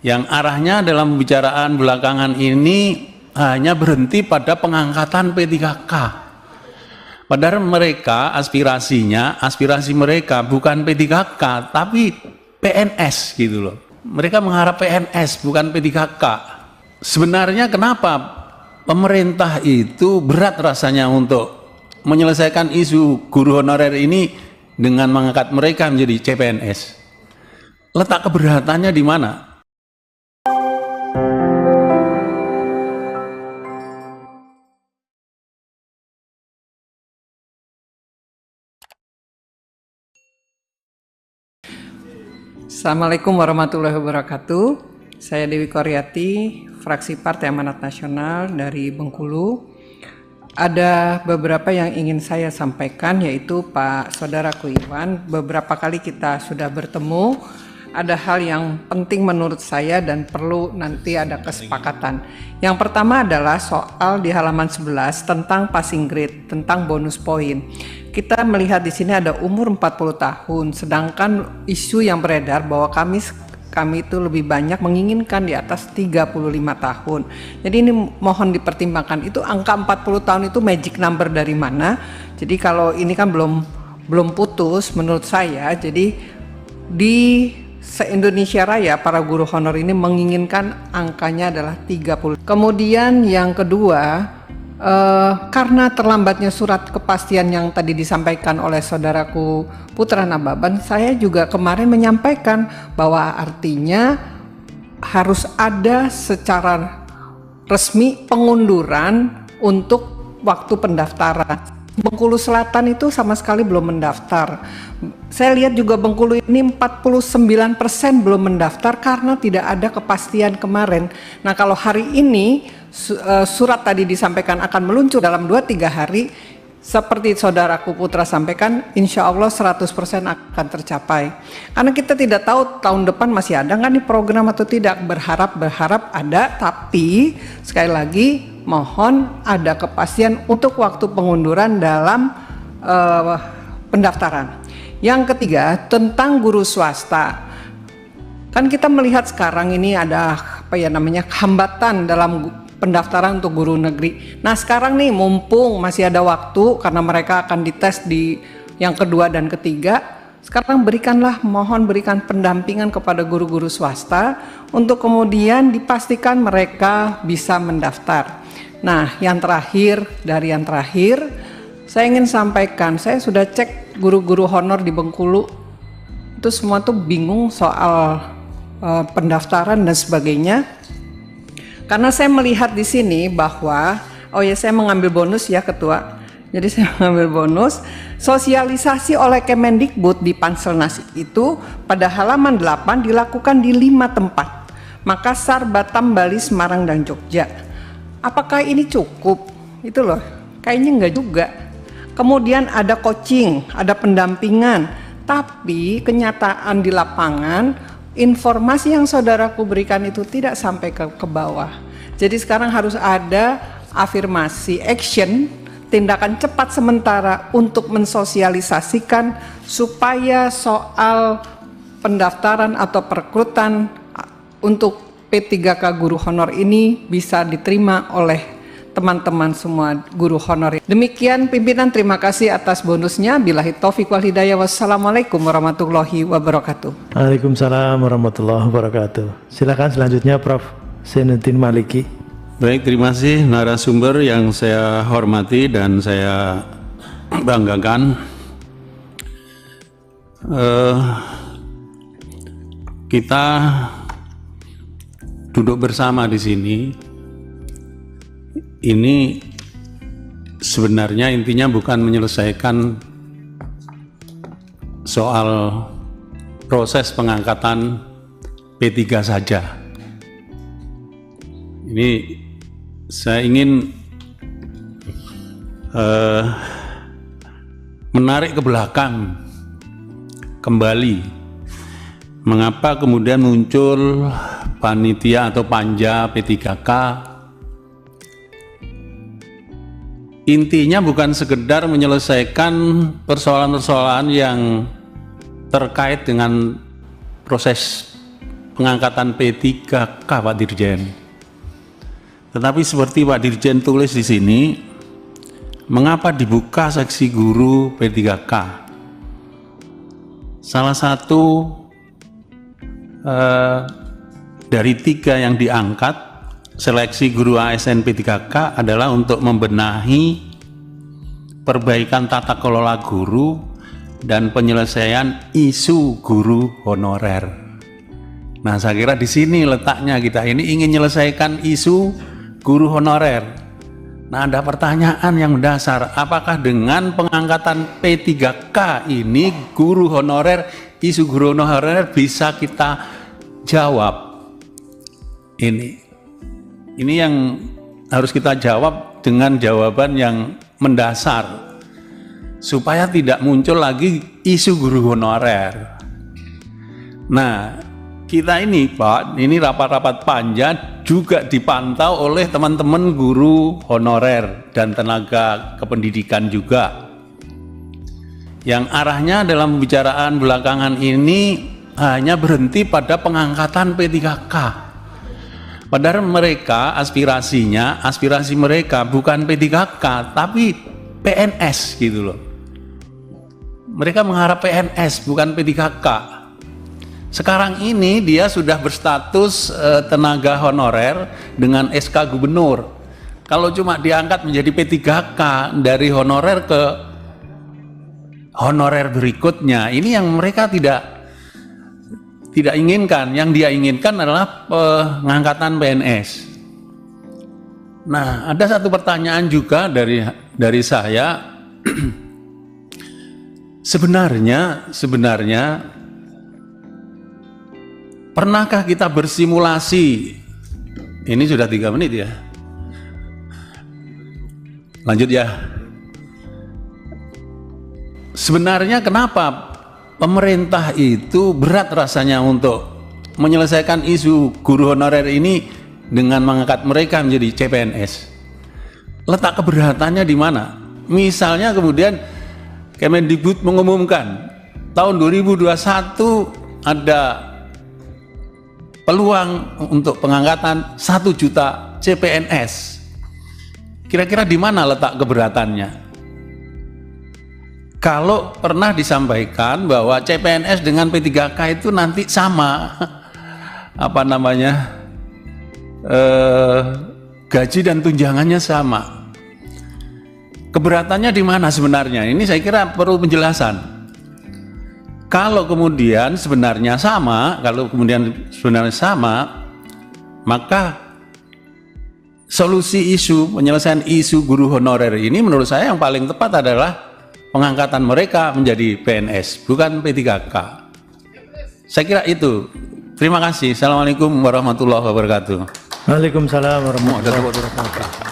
yang arahnya dalam pembicaraan belakangan ini hanya berhenti pada pengangkatan P3K. Padahal mereka aspirasi mereka bukan P3K tapi PNS gitu loh. Mereka mengharap PNS bukan P3K. Sebenarnya kenapa pemerintah itu berat rasanya untuk menyelesaikan isu guru honorer ini dengan mengangkat mereka menjadi CPNS? Letak keberatannya di mana? Assalamualaikum warahmatullahi wabarakatuh. Saya Dewi Koryati, fraksi Partai Amanat Nasional dari Bengkulu. Ada beberapa yang ingin saya sampaikan, yaitu Pak Saudaraku Iwan, beberapa kali kita sudah bertemu. Ada hal yang penting menurut saya dan perlu nanti ada kesepakatan. Yang pertama adalah soal di halaman 11 tentang passing grade, tentang bonus poin. Kita melihat di sini ada umur 40 tahun, sedangkan isu yang beredar bahwa kami itu lebih banyak menginginkan di atas 35 tahun. Jadi ini mohon dipertimbangkan, itu angka 40 tahun itu magic number dari mana? Jadi kalau ini kan belum putus menurut saya. Jadi di se-Indonesia Raya para guru honor ini menginginkan angkanya adalah 30. Kemudian yang kedua, karena terlambatnya surat kepastian yang tadi disampaikan oleh saudaraku Putra Nababan, saya juga kemarin menyampaikan bahwa artinya harus ada secara resmi pengunduran untuk waktu pendaftaran. Bengkulu Selatan itu sama sekali belum mendaftar. Saya lihat juga Bengkulu ini 49% belum mendaftar karena tidak ada kepastian kemarin. Nah, kalau hari ini surat tadi disampaikan akan meluncur dalam 2-3 hari, seperti saudaraku Putra sampaikan, insya Allah 100% akan tercapai. Karena kita tidak tahu tahun depan masih ada nggak nih program atau tidak. Berharap ada, tapi sekali lagi mohon ada kepastian untuk waktu pengunduran dalam pendaftaran. Yang ketiga, tentang guru swasta. Kan kita melihat sekarang ini ada hambatan dalam pendaftaran untuk guru negeri. Nah, sekarang nih mumpung masih ada waktu karena mereka akan dites di yang kedua dan ketiga. Sekarang mohon berikan pendampingan kepada guru-guru swasta untuk kemudian dipastikan mereka bisa mendaftar. Nah, yang terakhir, saya ingin sampaikan, saya sudah cek guru-guru honor di Bengkulu, itu semua tuh bingung soal pendaftaran dan sebagainya. Karena saya melihat di sini bahwa, saya mengambil bonus ya Ketua. Jadi saya mengambil bonus, sosialisasi oleh Kemendikbud di Panselnas itu pada halaman 8 dilakukan di 5 tempat. Makassar, Batam, Bali, Semarang, dan Jogja. Apakah ini cukup? Itu loh, kayaknya enggak juga. Kemudian ada coaching, ada pendampingan, tapi kenyataan di lapangan, informasi yang saudaraku berikan itu tidak sampai ke bawah. Jadi sekarang harus ada afirmasi, action, tindakan cepat sementara untuk mensosialisasikan supaya soal pendaftaran atau perekrutan untuk P3K guru honor ini bisa diterima oleh teman-teman semua guru honor. Demikian pimpinan, terima kasih atas bonusnya. Billahi taufiq wal hidayah. Wassalamualaikum warahmatullahi wabarakatuh. Waalaikumsalam warahmatullahi wabarakatuh. Silakan selanjutnya Prof. Zainuddin Maliki. Baik, terima kasih narasumber yang saya hormati dan saya banggakan. Kita duduk bersama di sini. Ini sebenarnya intinya bukan menyelesaikan soal proses pengangkatan P3 saja. Ini saya ingin menarik ke belakang kembali. Mengapa kemudian muncul panitia atau panja P3K? Intinya bukan sekedar menyelesaikan persoalan-persoalan yang terkait dengan proses pengangkatan P3K Pak Dirjen. Tetapi seperti Pak Dirjen tulis di sini, mengapa dibuka seksi guru P3K? Salah satu dari 3 yang diangkat seleksi guru ASN P3K adalah untuk membenahi perbaikan tata kelola guru dan penyelesaian isu guru honorer. Nah, saya kira di sini letaknya, kita ini ingin menyelesaikan isu guru honorer. Nah, ada pertanyaan yang mendasar, apakah dengan pengangkatan P3K ini guru honorer, isu guru honorer bisa kita jawab? Ini yang harus kita jawab dengan jawaban yang mendasar supaya tidak muncul lagi isu guru honorer. Nah, kita ini Pak, ini rapat-rapat panja juga dipantau oleh teman-teman guru honorer dan tenaga kependidikan juga, yang arahnya dalam pembicaraan belakangan ini hanya berhenti pada pengangkatan P3K. Padahal mereka aspirasi mereka bukan P3K tapi PNS gitu loh. Mereka mengharap PNS bukan P3K. Sekarang ini dia sudah berstatus tenaga honorer dengan SK gubernur. Kalau cuma diangkat menjadi P3K dari honorer ke honorer berikutnya, ini yang mereka tidak inginkan. Yang dia inginkan adalah pengangkatan PNS. Nah, ada satu pertanyaan juga dari saya. Sebenarnya pernahkah kita bersimulasi? Ini sudah 3 menit ya. Lanjut ya. Sebenarnya kenapa pemerintah itu berat rasanya untuk menyelesaikan isu guru honorer ini dengan mengangkat mereka menjadi CPNS? Letak keberatannya di mana? Misalnya kemudian Kemendikbud mengumumkan tahun 2021 ada peluang untuk pengangkatan 1 juta CPNS. Kira-kira di mana letak keberatannya? Kalau pernah disampaikan bahwa CPNS dengan P3K itu nanti sama gaji dan tunjangannya sama. Keberatannya di mana sebenarnya? Ini saya kira perlu penjelasan. Kalau kemudian sebenarnya sama, maka solusi penyelesaian isu guru honorer ini menurut saya yang paling tepat adalah pengangkatan mereka menjadi PNS, bukan P3K. Saya kira itu. Terima kasih. Assalamualaikum warahmatullahi wabarakatuh. Waalaikumsalam warahmatullahi wabarakatuh.